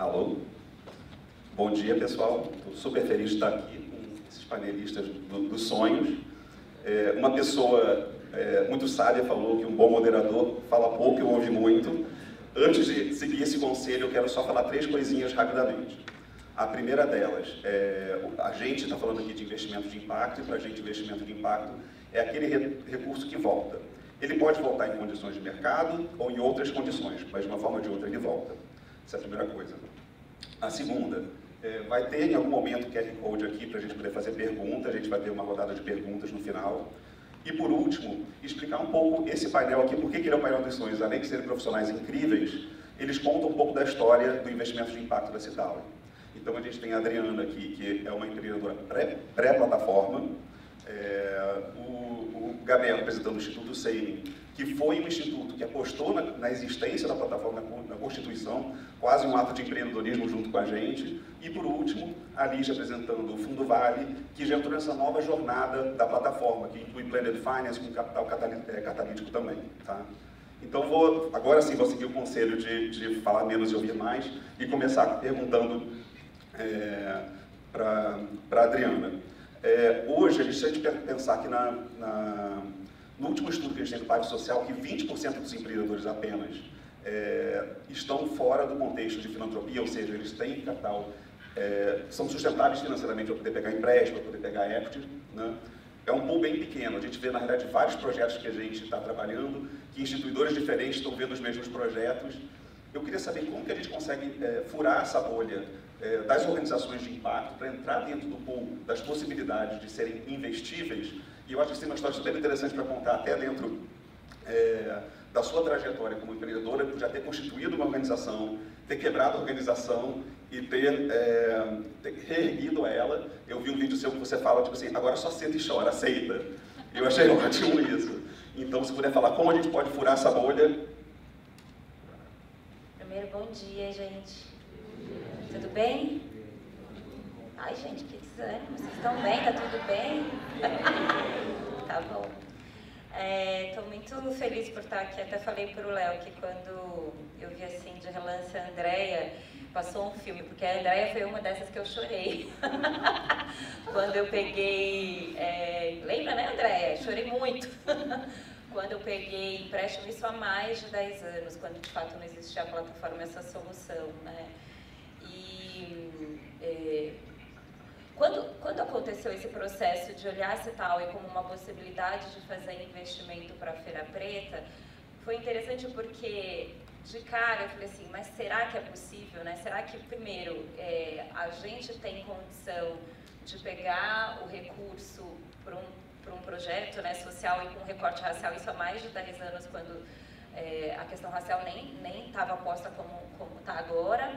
Alô? Bom dia, pessoal. Estou super feliz de estar aqui com esses panelistas dos sonhos. Uma pessoa muito sábia falou que um bom moderador fala pouco e ouve muito. Antes de seguir esse conselho, eu quero só falar 3 coisinhas rapidamente. A primeira delas, a gente está falando aqui de investimento de impacto, e para a gente investimento de impacto é aquele recurso que volta. Ele pode voltar em condições de mercado ou em outras condições, mas de uma forma ou de outra ele volta. Essa é a primeira coisa. A segunda, vai ter em algum momento o QR Code aqui para a gente poder fazer perguntas, a gente vai ter uma rodada de perguntas no final. E por último, explicar um pouco esse painel aqui, por que ele é o painel dos sonhos. Além de serem profissionais incríveis, eles contam um pouco da história do investimento de impacto da Citauri. Então a gente tem a Adriana aqui, que é uma empreendedora pré-plataforma, o Gabriel, representando o Instituto Seining, que foi um instituto que apostou na existência da plataforma, na Constituição, quase um ato de empreendedorismo junto com a gente. E, por último, a Lígia, apresentando o Fundo Vale, que já entrou nessa nova jornada da plataforma, que inclui Blended Finance com capital catalítico também. Tá? Então, agora sim, vou seguir o conselho de falar menos e ouvir mais, e começar perguntando para a Adriana. Hoje, a gente tem que pensar que no último estudo que a gente tem do Pacto Social, que 20% dos empreendedores apenas estão fora do contexto de filantropia, ou seja, eles têm capital, são sustentáveis financeiramente para poder pegar empréstimo, para poder pegar equity, né? É um pool bem pequeno. A gente vê, na realidade, vários projetos que a gente está trabalhando, que instituidores diferentes estão vendo os mesmos projetos. Eu queria saber como que a gente consegue furar essa bolha das organizações de impacto para entrar dentro do pool das possibilidades de serem investíveis. E eu acho que isso tem uma história super interessante para contar até dentro da sua trajetória como empreendedora, por já ter constituído uma organização, ter quebrado a organização e ter reerguido ela. Eu vi um vídeo seu que você fala, tipo assim, agora só senta e chora, aceita. Eu achei ótimo isso. Então, se puder falar como a gente pode furar essa bolha. Primeiro, bom dia, gente. Tudo bem? Ai, gente, que desânimo. Vocês estão bem? Tá tudo bem? Tá bom. Estou muito feliz por estar aqui. Até falei para o Léo que quando eu vi assim de relance a Andréia, passou um filme, porque a Andréia foi uma dessas que eu chorei. Quando eu peguei... lembra, né, Andréia? Chorei muito. Quando eu peguei empréstimo, isso há mais de 10 anos, quando de fato não existia a plataforma, essa solução, né? E quando aconteceu esse processo de olhar a Citauri como uma possibilidade de fazer investimento para a Feira Preta, foi interessante porque, de cara, eu falei assim, mas será que é possível, né? Será que, primeiro, a gente tem condição de pegar o recurso para um projeto, né, social e com recorte racial, isso há mais de 10 anos, quando a questão racial nem estava posta como está agora.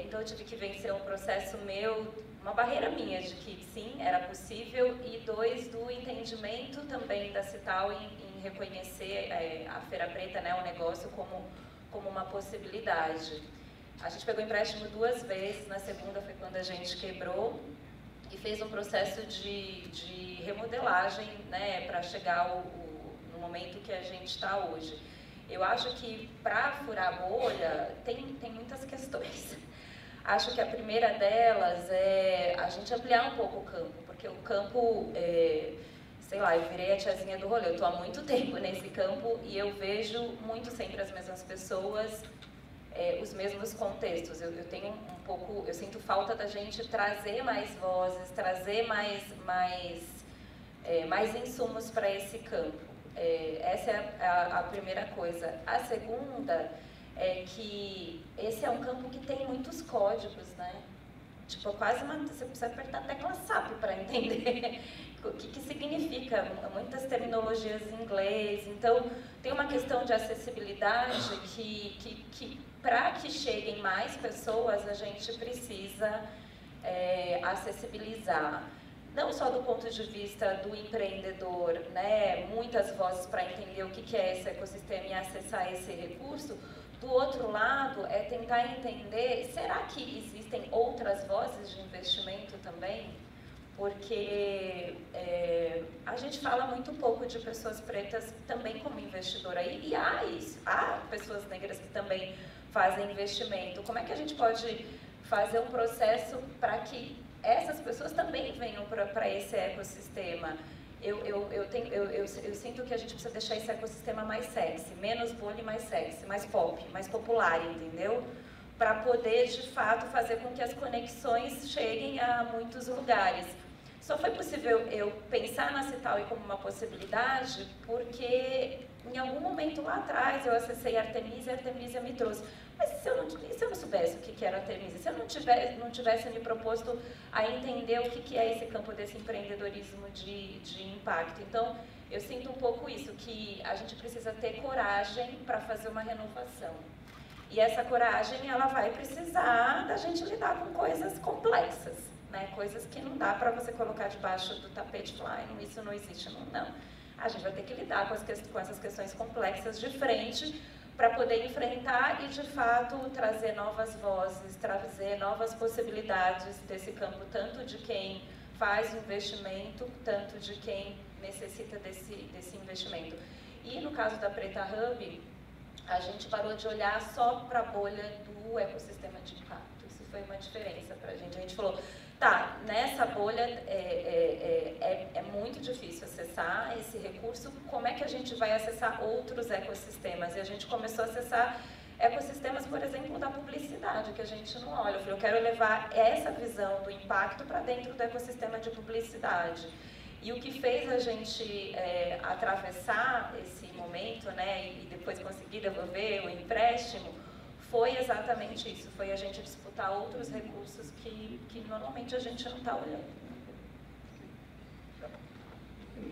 Então eu tive que vencer um processo meu, uma barreira minha de que sim, era possível, e 2, do entendimento também da Citauri em reconhecer a Feira Preta, né, o negócio como uma possibilidade. A gente pegou empréstimo 2 vezes, na segunda foi quando a gente quebrou, e fez um processo de remodelagem, né, para chegar no momento que a gente está hoje. Eu acho que para furar a bolha tem muitas questões. Acho que a primeira delas é a gente ampliar um pouco o campo, porque o campo, sei lá, eu virei a tiazinha do rolê, eu estou há muito tempo nesse campo e eu vejo muito sempre as mesmas pessoas, os mesmos contextos. Eu tenho um pouco, eu sinto falta da gente trazer mais vozes, trazer mais insumos para esse campo. Essa é a primeira coisa. A segunda é que esse é um campo que tem muitos códigos, né? Tipo, você precisa apertar a tecla SAP para entender o que significa, muitas terminologias em inglês. Então, tem uma questão de acessibilidade que para que cheguem mais pessoas, a gente precisa acessibilizar. Não só do ponto de vista do empreendedor, né, muitas vozes para entender o que é esse ecossistema e acessar esse recurso. Do outro lado, é tentar entender, será que existem outras vozes de investimento também? Porque a gente fala muito pouco de pessoas pretas também como investidora, e há pessoas negras que também fazem investimento. Como é que a gente pode fazer um processo para que essas pessoas também venham para esse ecossistema? Eu sinto que a gente precisa deixar esse ecossistema mais sexy, menos bolha e mais sexy, mais pop, mais popular, entendeu? Para poder, de fato, fazer com que as conexões cheguem a muitos lugares. Só foi possível eu pensar na Citaui como uma possibilidade porque em algum momento lá atrás eu acessei a Artemisia e a Artemisia me trouxe. Mas se eu não soubesse o que era a Artemisia, se eu não tivesse me proposto a entender o que é esse campo desse empreendedorismo de impacto. Então, eu sinto um pouco isso, que a gente precisa ter coragem para fazer uma renovação. E essa coragem, ela vai precisar da gente lidar com coisas complexas, né? Coisas que não dá para você colocar debaixo do tapete e falar, isso não existe, não. A gente vai ter que lidar com essas questões complexas de frente para poder enfrentar e, de fato, trazer novas vozes, trazer novas possibilidades desse campo, tanto de quem faz investimento, tanto de quem necessita desse investimento. E no caso da Preta Hub, a gente parou de olhar só para a bolha do ecossistema de impacto. Isso foi uma diferença para a gente. A gente falou, tá, nessa bolha é muito difícil acessar esse recurso, como é que a gente vai acessar outros ecossistemas? E a gente começou a acessar ecossistemas, por exemplo, da publicidade, que a gente não olha. Eu falei, eu quero levar essa visão do impacto para dentro do ecossistema de publicidade. E o que fez a gente atravessar esse momento, né, e depois conseguir devolver o empréstimo, foi exatamente isso, foi a gente disputar outros recursos que normalmente a gente não está olhando.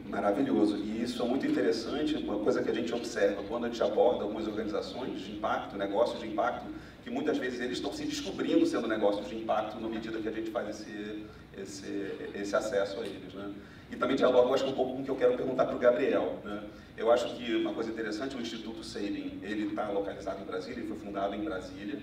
Maravilhoso. E isso é muito interessante, uma coisa que a gente observa quando a gente aborda algumas organizações de impacto, negócios de impacto, que muitas vezes eles estão se descobrindo sendo negócios de impacto na medida que a gente faz esse acesso a eles, né? E também dialogo, acho, um pouco com o que eu quero perguntar para o Gabriel, né? Eu acho que uma coisa interessante, o Instituto Sabin, ele está localizado em Brasília, ele foi fundado em Brasília,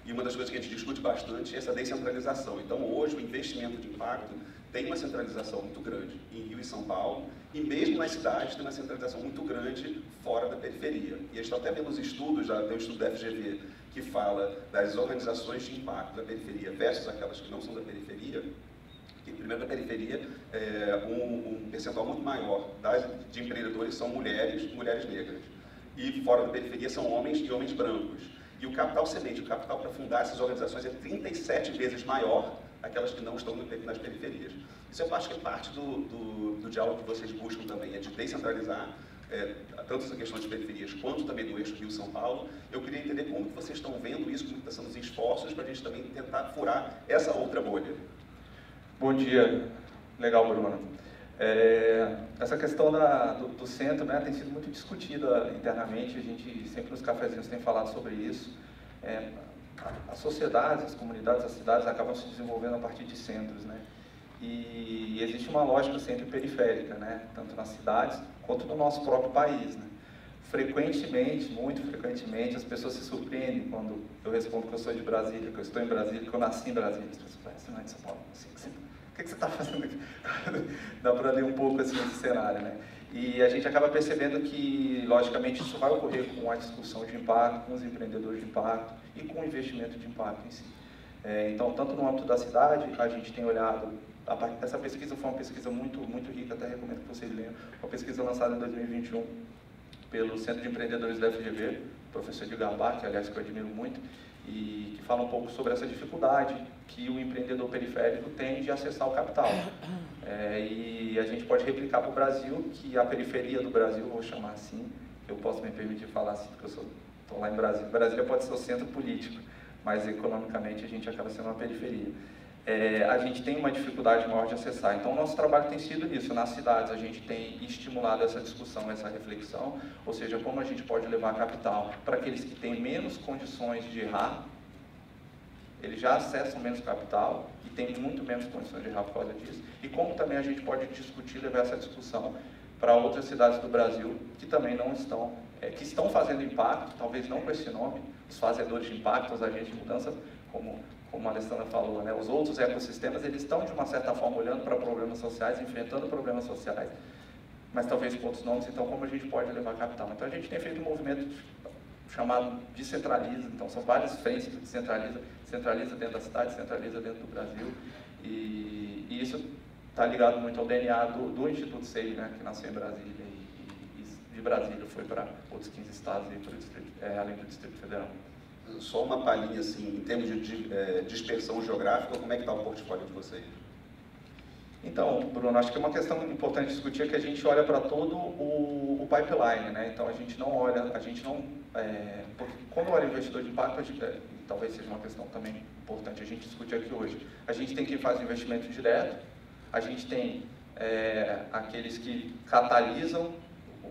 e uma das coisas que a gente discute bastante é essa descentralização. Então, hoje, o investimento de impacto tem uma centralização muito grande em Rio e São Paulo, e mesmo nas cidades tem uma centralização muito grande fora da periferia. E a gente está até vendo os estudos, já tem um estudo da FGV, que fala das organizações de impacto da periferia versus aquelas que não são da periferia. E, primeiro, da periferia, um percentual muito maior de empreendedores são mulheres negras. E fora da periferia são homens e homens brancos. E o capital semente, o capital para fundar essas organizações é 37 vezes maior aquelas que não estão nas periferias. Isso eu acho que é parte do diálogo que vocês buscam também, é de descentralizar tanto essa questão de periferias quanto também do eixo Rio-São Paulo. Eu queria entender como que vocês estão vendo isso, como estão sendo os esforços para a gente também tentar furar essa outra bolha. Bom dia. Legal, Bruno. Essa questão do centro, né, tem sido muito discutida internamente, a gente sempre nos cafezinhos tem falado sobre isso. As sociedades, as comunidades, as cidades acabam se desenvolvendo a partir de centros, né? E existe uma lógica sempre periférica, né? Tanto nas cidades quanto no nosso próprio país, né? Frequentemente, muito frequentemente, as pessoas se surpreendem quando eu respondo que eu sou de Brasília, que eu estou em Brasília, que eu nasci em Brasília. As pessoas falam, você não é de São Paulo? Assim, o que você está fazendo aqui? Dá para ler um pouco assim esse cenário, né? E a gente acaba percebendo que, logicamente, isso vai ocorrer com a discussão de impacto, com os empreendedores de impacto e com o investimento de impacto em si. Então, tanto no âmbito da cidade, a gente tem olhado, essa pesquisa foi uma pesquisa muito rica, até recomendo que vocês leiam, uma pesquisa lançada em 2021 pelo Centro de Empreendedores da FGV, o professor Edgar Bach, que aliás que eu admiro muito, e que fala um pouco sobre essa dificuldade que o empreendedor periférico tem de acessar o capital. E a gente pode replicar para o Brasil, que a periferia do Brasil, vou chamar assim, eu posso me permitir falar assim, porque eu estou lá em Brasília. Brasília pode ser o centro político, mas economicamente a gente acaba sendo uma periferia. A gente tem uma dificuldade maior de acessar. Então, o nosso trabalho tem sido isso. Nas cidades, a gente tem estimulado essa discussão, essa reflexão, ou seja, como a gente pode levar capital para aqueles que têm menos condições de errar. Eles já acessam menos capital e têm muito menos condições de errar por causa disso. E como também a gente pode discutir, levar essa discussão para outras cidades do Brasil que também não estão, que estão fazendo impacto, talvez não com esse nome, os fazedores de impacto, os agentes de mudança, como a Alessandra falou, né? Os outros ecossistemas, eles estão de uma certa forma olhando para problemas sociais, enfrentando problemas sociais, mas talvez com outros nomes. Então, como a gente pode levar capital? Então, a gente tem feito um movimento chamado descentraliza, então são várias frentes do descentraliza, centraliza dentro da cidade, centraliza dentro do Brasil, e isso está ligado muito ao DNA do Instituto SEI, né, que nasceu em Brasília, e de Brasília foi para outros 15 estados e pro distrito, além do Distrito Federal. Só uma palhinha, assim, em termos de dispersão geográfica, como é que está o portfólio de vocês? Então, Bruno, acho que uma questão importante discutir é que a gente olha para todo o pipeline, né? Então a gente não olha, porque quando olha investidor de impacto, talvez seja uma questão também importante a gente discutir aqui hoje. A gente tem quem faz investimento direto, a gente tem aqueles que catalisam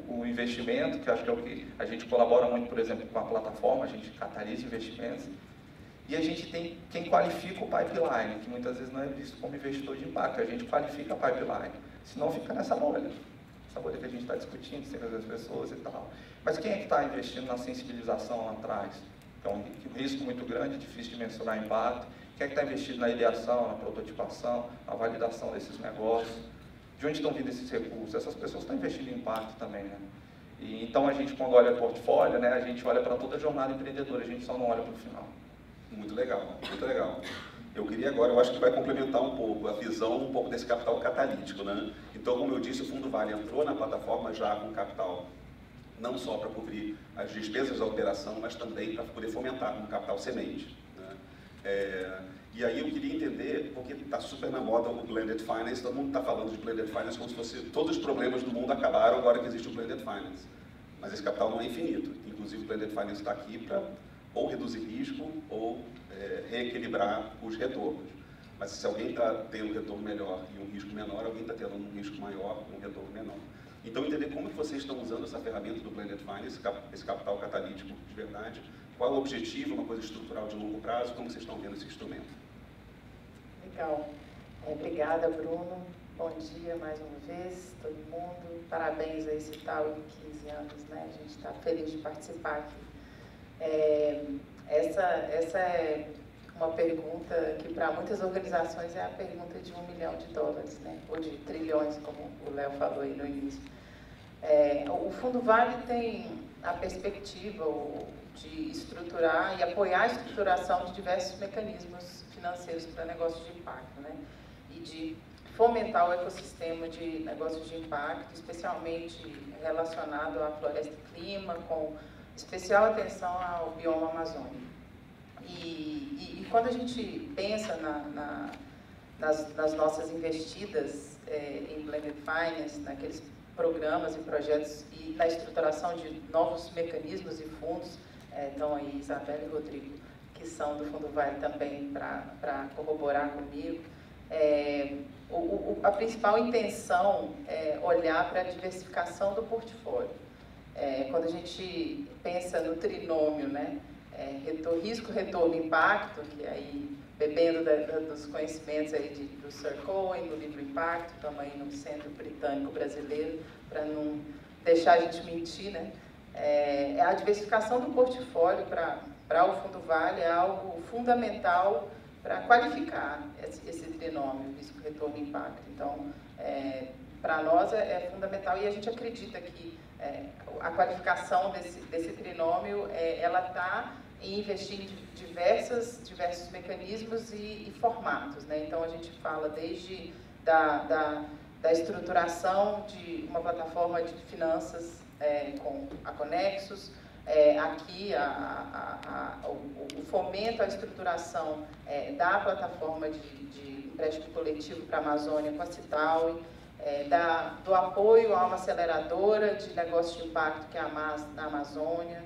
o investimento, que acho que é o que a gente colabora muito, por exemplo, com a plataforma, a gente catalisa investimentos. E a gente tem quem qualifica o pipeline, que muitas vezes não é visto como investidor de impacto, a gente qualifica a pipeline, senão fica nessa bolha que a gente está discutindo, sem as pessoas e tal. Mas quem é que está investindo na sensibilização lá atrás? Então, um risco muito grande, difícil de mensurar impacto. Quem é que está investindo na ideação, na prototipação, na validação desses negócios? De onde estão vindo esses recursos? Essas pessoas estão investindo em impacto também, né? E, então, a gente, quando olha o portfólio, né, a gente olha para toda a jornada empreendedora, a gente só não olha para o final. Muito legal, muito legal. Eu queria agora, eu acho que vai complementar um pouco a visão, um pouco desse capital catalítico, né? Então, como eu disse, o Fundo Vale entrou na plataforma já com capital, não só para cobrir as despesas da operação, mas também para poder fomentar com capital semente, né? E aí eu queria entender, porque está super na moda o Blended Finance, todo mundo está falando de Blended Finance como se fosse todos os problemas do mundo acabaram agora que existe o Blended Finance. Mas esse capital não é infinito, inclusive o Blended Finance está aqui para ou reduzir risco ou reequilibrar os retornos. Mas se alguém está tendo um retorno melhor e um risco menor, alguém está tendo um risco maior e um retorno menor. Então, entender como que vocês estão usando essa ferramenta do Blended Finance, esse capital catalítico de verdade, qual é o objetivo, uma coisa estrutural de longo prazo, como vocês estão vendo esse instrumento. Legal. Obrigada, Bruno. Bom dia mais uma vez, todo mundo. Parabéns a esse tal em 15 anos, né? A gente está feliz de participar aqui. Essa é uma pergunta que para muitas organizações é a pergunta de $1 milhão, né? Ou de trilhões, como o Léo falou aí no início. O Fundo Vale tem a perspectiva de estruturar e apoiar a estruturação de diversos mecanismos financeiros para negócios de impacto, né? E de fomentar o ecossistema de negócios de impacto, especialmente relacionado à floresta e clima, com especial atenção ao bioma amazônico. E quando a gente pensa nas nossas investidas em Blended Finance, naqueles programas e projetos e na estruturação de novos mecanismos e fundos, estão aí Isabela e Rodrigo, que são do Fundo Vale também para corroborar comigo, a principal intenção é olhar para a diversificação do portfólio. Quando a gente pensa no trinômio, né, risco, retorno, impacto, que aí, bebendo dos conhecimentos aí do Sir Cohen, do livro Impacto, estamos aí no Centro Britânico Brasileiro, para não deixar a gente mentir, né, a diversificação do portfólio para o Fundo Vale é algo fundamental para qualificar esse trinômio, risco, retorno e impacto. Então, para nós é fundamental e a gente acredita que a qualificação desse trinômio, ela está em investir em diversos mecanismos e formatos, né? Então, a gente fala desde da estruturação de uma plataforma de finanças com a Conexus, aqui o fomento à estruturação da plataforma de empréstimo coletivo para a Amazônia com a Citaui, do apoio a uma aceleradora de negócios de impacto que é a MAS na Amazônia.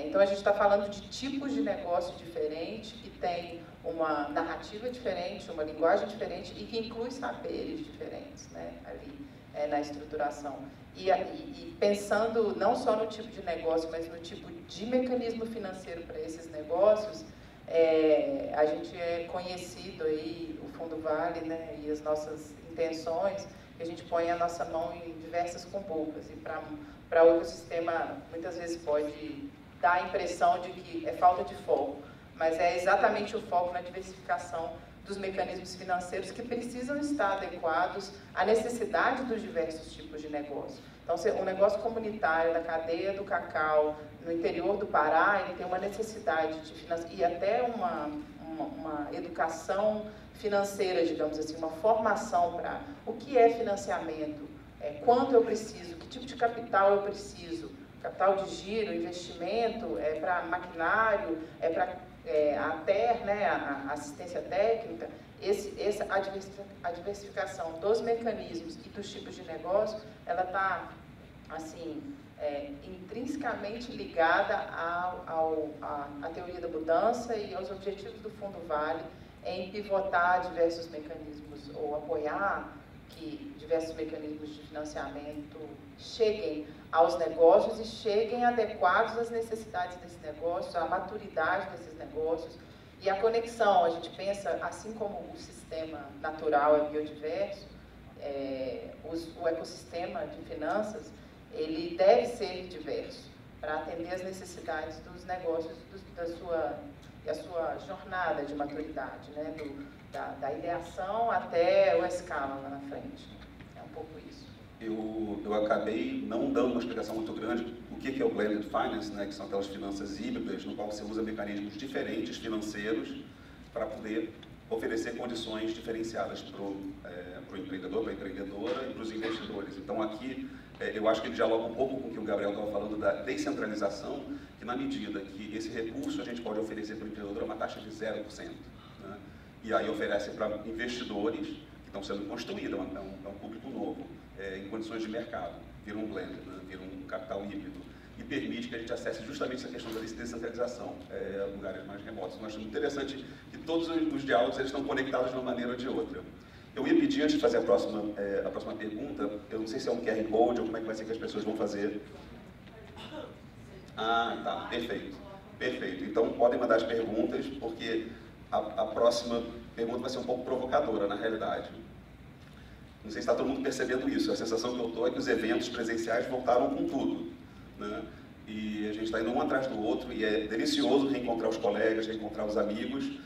Então a gente está falando de tipos de negócio diferentes, que tem uma narrativa diferente, uma linguagem diferente e que inclui saberes diferentes, né, ali na estruturação. E pensando não só no tipo de negócio, mas no tipo de mecanismo financeiro para esses negócios, a gente é conhecido aí, o Fundo Vale, né, e as nossas intenções, que a gente põe a nossa mão em diversas cumbucas. E para o ecossistema, muitas vezes pode dar a impressão de que é falta de foco, mas é exatamente o foco na diversificação dos mecanismos financeiros que precisam estar adequados à necessidade dos diversos tipos de negócio. Então, o negócio comunitário da cadeia do cacau no interior do Pará, ele tem uma necessidade de financiar, e até uma educação financeira, digamos assim, uma formação para o que é financiamento, quanto eu preciso, que tipo de capital eu preciso, capital de giro, investimento, para maquinário, para ATER, né, a assistência técnica, a diversificação dos mecanismos e dos tipos de negócio, ela está, assim, intrinsecamente ligada à teoria da mudança e aos objetivos do Fundo Vale em pivotar diversos mecanismos ou apoiar que diversos mecanismos de financiamento cheguem aos negócios e cheguem adequados às necessidades desses negócios, à maturidade desses negócios e a conexão. A gente pensa, assim como o sistema natural é biodiverso, o ecossistema de finanças, ele deve ser diverso para atender às necessidades dos negócios da sua jornada de maturidade, né? Da ideação até a escala lá na frente. É um pouco isso. Eu acabei não dando uma explicação muito grande do que é o Blended Finance, né? Que são aquelas finanças híbridas, no qual você usa mecanismos diferentes financeiros para poder oferecer condições diferenciadas para o empreendedor, para a empreendedora e para os investidores. Então, aqui, eu acho que ele dialoga um pouco com o que o Gabriel estava falando da descentralização, que na medida que esse recurso a gente pode oferecer para o empreendedor a uma taxa de 0%. Né? E aí oferece para investidores que estão sendo construídos, é um público novo, em condições de mercado, vira um blend, né? Vira um capital híbrido, e permite que a gente acesse justamente essa questão da descentralização, lugares mais remotos. Eu acho muito interessante que todos os diálogos eles estão conectados de uma maneira ou de outra. Eu ia pedir, antes de fazer a próxima pergunta, eu não sei se é um QR Code ou como é que vai ser que as pessoas vão fazer. Ah, tá, perfeito. Perfeito. Então, podem mandar as perguntas, porque a próxima pergunta vai ser um pouco provocadora, na realidade. Não sei se está todo mundo percebendo isso. A sensação que eu estou é que os eventos presenciais voltaram com tudo, né? E a gente está indo um atrás do outro, e é delicioso reencontrar os colegas, reencontrar os amigos,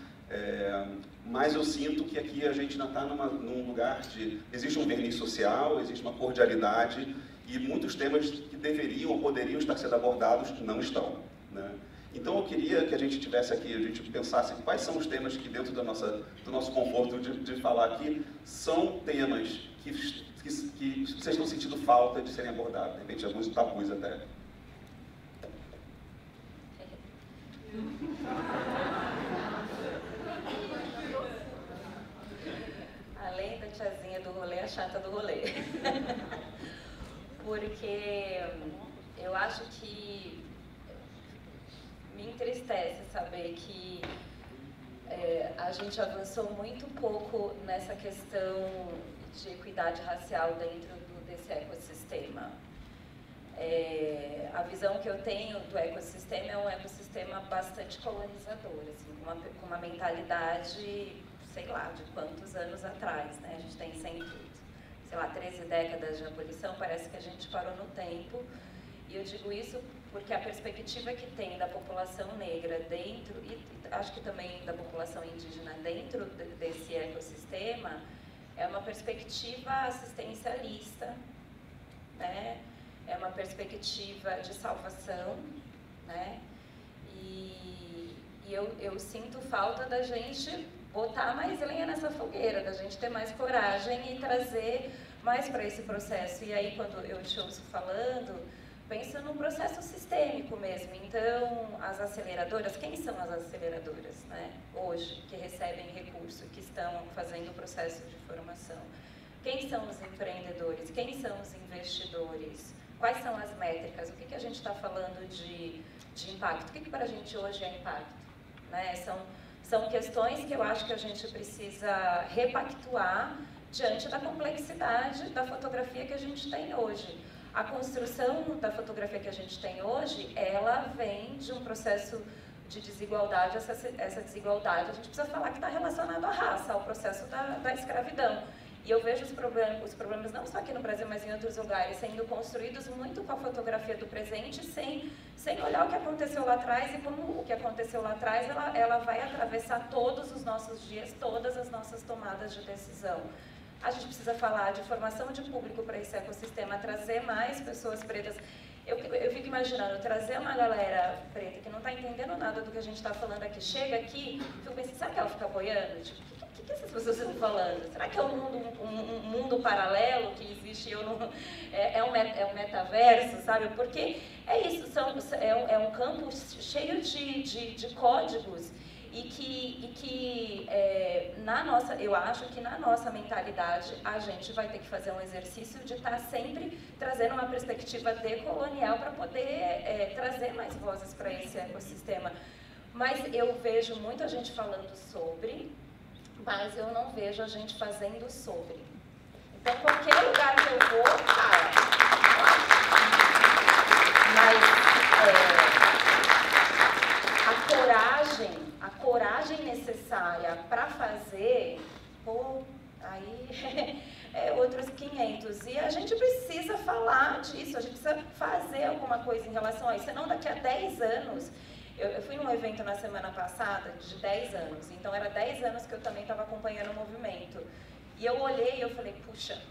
mas eu sinto que aqui a gente ainda está num lugar de... Existe um verniz social, existe uma cordialidade, e muitos temas que deveriam ou poderiam estar sendo abordados não estão, né? Então eu queria que a gente tivesse aqui, a gente pensasse quais são os temas que dentro do nosso conforto de falar aqui, são temas que vocês estão sentindo falta de serem abordados, de repente alguns tabus até. Além da tiazinha do rolê, a chata do rolê. Porque eu acho que me entristece saber que a gente avançou muito pouco nessa questão de equidade racial dentro desse ecossistema. A visão que eu tenho do ecossistema é um ecossistema bastante colonizador, assim, com uma mentalidade, sei lá, de quantos anos atrás, né? A gente tem 13 décadas de abolição, parece que a gente parou no tempo. E eu digo isso porque a perspectiva que tem da população negra dentro, e acho que também da população indígena dentro desse ecossistema, é uma perspectiva assistencialista, né? É uma perspectiva de salvação, né? E eu sinto falta da gente botar mais lenha nessa fogueira, da gente ter mais coragem e trazer mais para esse processo. E aí, quando eu te ouço falando, pensa num processo sistêmico mesmo. Então, as aceleradoras, quem são as aceleradoras, né, hoje, que recebem recurso, que estão fazendo o processo de formação? Quem são os empreendedores? Quem são os investidores? Quais são as métricas? O que a gente está falando de impacto? O que para a gente hoje é impacto? Né? São questões que eu acho que a gente precisa repactuar diante da complexidade da fotografia que a gente tem hoje. A construção da fotografia que a gente tem hoje, ela vem de um processo de desigualdade. Essa desigualdade, a gente precisa falar que está relacionado à raça, ao processo da escravidão. E eu vejo os problemas não só aqui no Brasil, mas em outros lugares, sendo construídos muito com a fotografia do presente, sem olhar o que aconteceu lá atrás, e como o que aconteceu lá atrás, ela vai atravessar todos os nossos dias, todas as nossas tomadas de decisão. A gente precisa falar de formação de público para esse ecossistema, trazer mais pessoas pretas. Eu fico imaginando, trazer uma galera preta que não está entendendo nada do que a gente está falando aqui, chega aqui, fico pensando, será que ela fica boiando? Tipo, o que essas pessoas estão falando? Será que é um mundo paralelo que existe? É um metaverso, sabe? Porque é isso, é um campo cheio de códigos e que eu acho que na nossa mentalidade a gente vai ter que fazer um exercício de estar sempre trazendo uma perspectiva decolonial para poder trazer mais vozes para esse ecossistema. Mas eu vejo muita gente falando sobre, mas eu não vejo a gente fazendo sobre. Então, qualquer lugar que eu vou, cara, a coragem necessária para fazer, aí é outros 500. E a gente precisa falar disso, a gente precisa fazer alguma coisa em relação a isso, senão daqui a 10 anos... Eu fui num evento na semana passada de 10 anos, então era 10 anos que eu também estava acompanhando o movimento. E eu olhei e eu falei, puxa,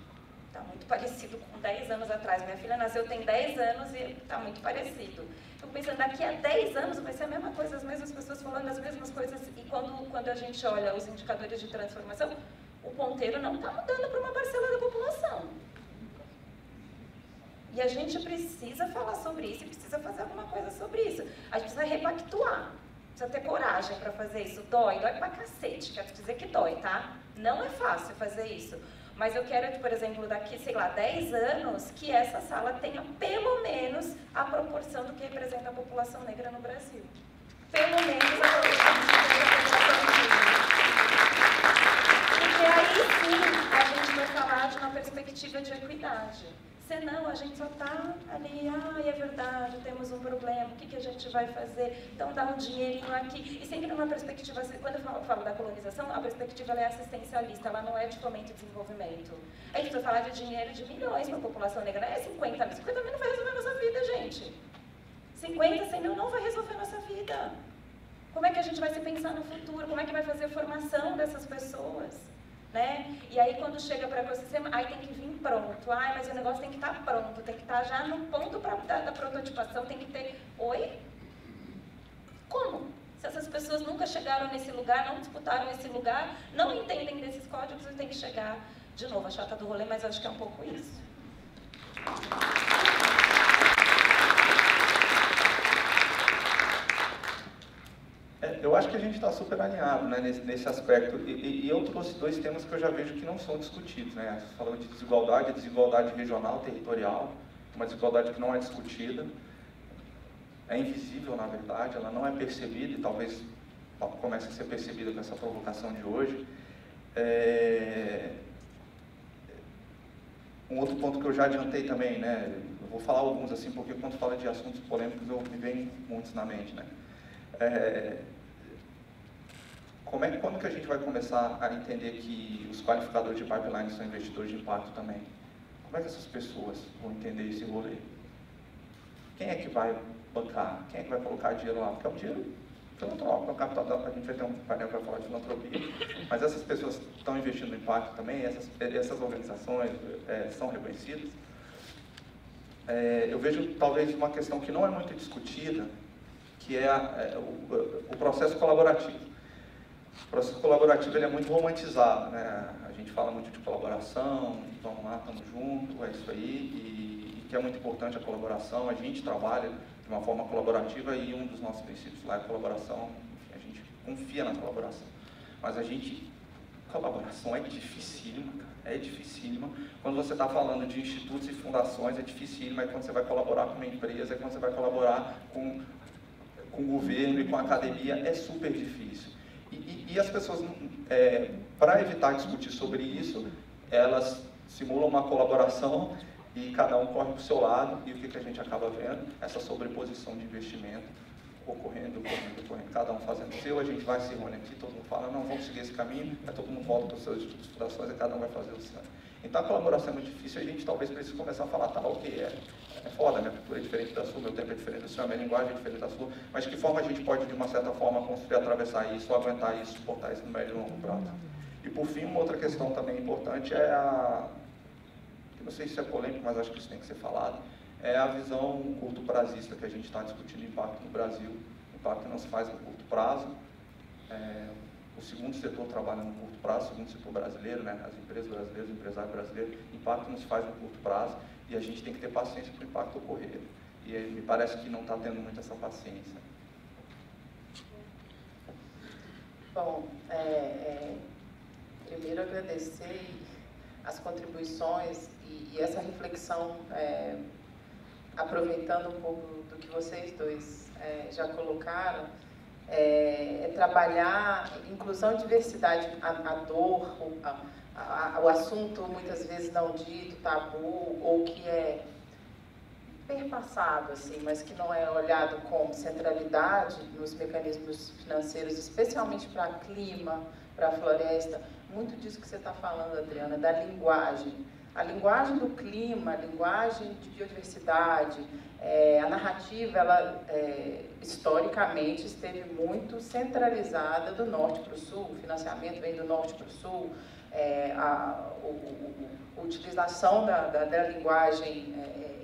tá muito parecido com 10 anos atrás. Minha filha nasceu tem 10 anos e tá muito parecido. Eu pensando, daqui a 10 anos vai ser a mesma coisa, as mesmas pessoas falando as mesmas coisas. E quando a gente olha os indicadores de transformação, o ponteiro não está mudando para uma parcela da população. E a gente precisa falar sobre isso e precisa fazer alguma coisa sobre isso. A gente precisa repactuar, precisa ter coragem para fazer isso. Dói pra cacete, quero dizer que dói, tá? Não é fácil fazer isso. Mas eu quero, por exemplo, daqui, sei lá, 10 anos, que essa sala tenha pelo menos a proporção do que representa a população negra no Brasil. Pelo menos a proporção do que representa a população negra. Porque aí sim a gente vai falar de uma perspectiva de equidade. Senão a gente só está ali, é verdade, temos um problema, o que a gente vai fazer? Então dá um dinheirinho aqui. E sempre numa perspectiva, quando eu falo da colonização, a perspectiva é assistencialista, ela não é de fomento e desenvolvimento. A gente precisa falar de dinheiro de milhões para a população negra, não é 50 mil. 50 mil não vai resolver a nossa vida, gente. 50, 100 mil não vai resolver a nossa vida. Como é que a gente vai se pensar no futuro? Como é que vai fazer a formação dessas pessoas? Né? E aí quando chega para o ecossistema, aí tem que vir pronto. Mas o negócio tem que estar pronto, tem que estar já no ponto da prototipação, tem que ter... Oi? Como? Se essas pessoas nunca chegaram nesse lugar, não disputaram esse lugar, não entendem desses códigos, tem que chegar de novo, a chata do rolê, mas eu acho que é um pouco isso. Eu acho que a gente está super alinhado, né, nesse aspecto. E eu trouxe dois temas que eu já vejo que não são discutidos, né? Falando de desigualdade, a desigualdade regional, territorial, uma desigualdade que não é discutida, é invisível, na verdade, ela não é percebida e talvez comece a ser percebida com essa provocação de hoje. Um outro ponto que eu já adiantei também, né? Eu vou falar alguns assim, porque quando fala de assuntos polêmicos, me vem muitos na mente, né? Quando que a gente vai começar a entender que os qualificadores de pipeline são investidores de impacto também? Como é que essas pessoas vão entender esse rolê? Quem é que vai bancar? Quem é que vai colocar dinheiro lá? Porque é um dinheiro filantrópico, é um capital, a gente vai ter um painel para falar de filantropia, mas essas pessoas estão investindo no impacto também, essas organizações são reconhecidas. Eu vejo talvez uma questão que não é muito discutida, que é o processo colaborativo. O processo colaborativo ele é muito romantizado, né? A gente fala muito de colaboração, vamos lá, estamos juntos, é isso aí, e que é muito importante a colaboração. A gente trabalha de uma forma colaborativa e um dos nossos princípios lá é a colaboração, a gente confia na colaboração. Mas colaboração é dificílima, cara, é dificílima. Quando você está falando de institutos e fundações, é dificílima, é quando você vai colaborar com uma empresa, é quando você vai colaborar com o governo e com a academia, é super difícil. E as pessoas, para evitar discutir sobre isso, elas simulam uma colaboração e cada um corre para o seu lado, e o que a gente acaba vendo? Essa sobreposição de investimento ocorrendo, cada um fazendo o seu, a gente vai se reúne aqui, todo mundo fala, não, vamos seguir esse caminho, aí todo mundo volta para os seus institutos de fundações e cada um vai fazer o seu. Então a colaboração é muito difícil, a gente talvez precise começar a falar, tá, ok, é foda, minha cultura é diferente da sua, meu tempo é diferente da sua, minha linguagem é diferente da sua, mas de que forma a gente pode, de uma certa forma, construir, atravessar isso, aguentar isso, suportar isso no médio e longo prazo? E por fim, uma outra questão também importante é que não sei se é polêmico, mas acho que isso tem que ser falado, é a visão curto-prazista que a gente está discutindo impacto no Brasil. O impacto não se faz no curto prazo. O segundo setor trabalha no curto prazo, o segundo setor brasileiro, né, as empresas brasileiras, o empresário brasileiro, impacto não se faz no curto prazo e a gente tem que ter paciência para o impacto ocorrer. E me parece que não está tendo muito essa paciência. Bom, primeiro agradecer as contribuições e essa reflexão, aproveitando um pouco do que vocês dois já colocaram, trabalhar inclusão e diversidade, a dor, o assunto muitas vezes não dito, tabu, ou que é perpassado, assim, mas que não é olhado com centralidade nos mecanismos financeiros, especialmente para clima, para a floresta. Muito disso que você está falando, Adriana, da linguagem. A linguagem do clima, a linguagem de biodiversidade, a narrativa, ela historicamente esteve muito centralizada do norte para o sul, o financiamento vem do norte para o sul, a utilização da linguagem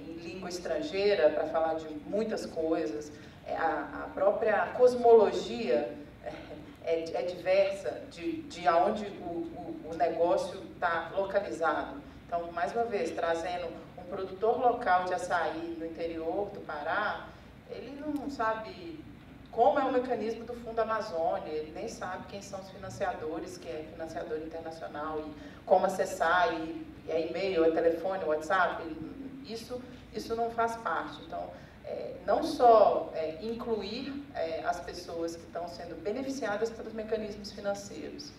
em língua estrangeira para falar de muitas coisas, a própria cosmologia é diversa de onde o negócio está localizado. Então, mais uma vez, trazendo um produtor local de açaí no interior do Pará, ele não sabe como é o mecanismo do Fundo Amazônia, ele nem sabe quem são os financiadores, que é financiador internacional, e como acessar, e é e-mail, é telefone, WhatsApp, isso não faz parte. Então, não só incluir as pessoas que estão sendo beneficiadas pelos mecanismos financeiros,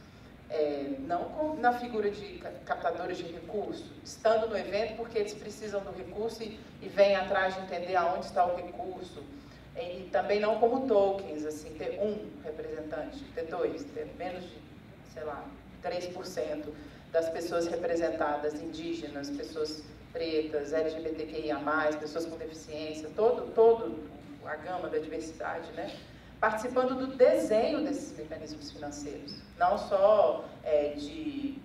não na figura de captadores de recursos, estando no evento porque eles precisam do recurso e vêm atrás de entender aonde está o recurso, e também não como tokens, assim, ter um representante, ter dois, ter menos de, sei lá, 3% das pessoas representadas, indígenas, pessoas pretas, LGBTQIA+, pessoas com deficiência, todo a gama da diversidade, né? Participando do desenho desses mecanismos financeiros, não só de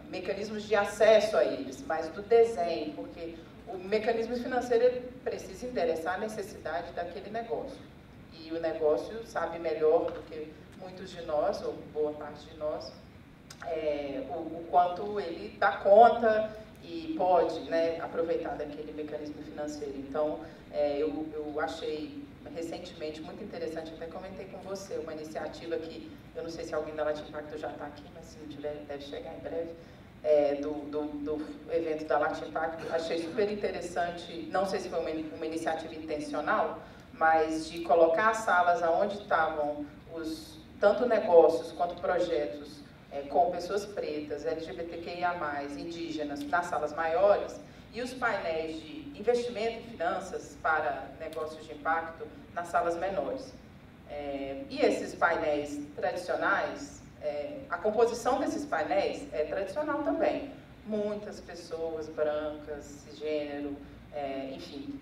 mecanismos de acesso a eles, mas do desenho, porque o mecanismo financeiro precisa interessar a necessidade daquele negócio. E o negócio sabe melhor do que muitos de nós, ou boa parte de nós, o quanto ele dá conta e pode, né, aproveitar daquele mecanismo financeiro. Então, eu achei recentemente muito interessante, até comentei com você, uma iniciativa que, eu não sei se alguém da Latin Pacto já está aqui, mas se não tiver, deve chegar em breve, do evento da Latin Pacto. Achei super interessante, não sei se foi uma iniciativa intencional, mas de colocar as salas onde estavam tanto negócios quanto projetos com pessoas pretas, LGBTQIA+, indígenas, nas salas maiores, e os painéis de investimento em finanças para negócios de impacto nas salas menores. E esses painéis tradicionais, a composição desses painéis é tradicional também. Muitas pessoas brancas, cisgênero, enfim,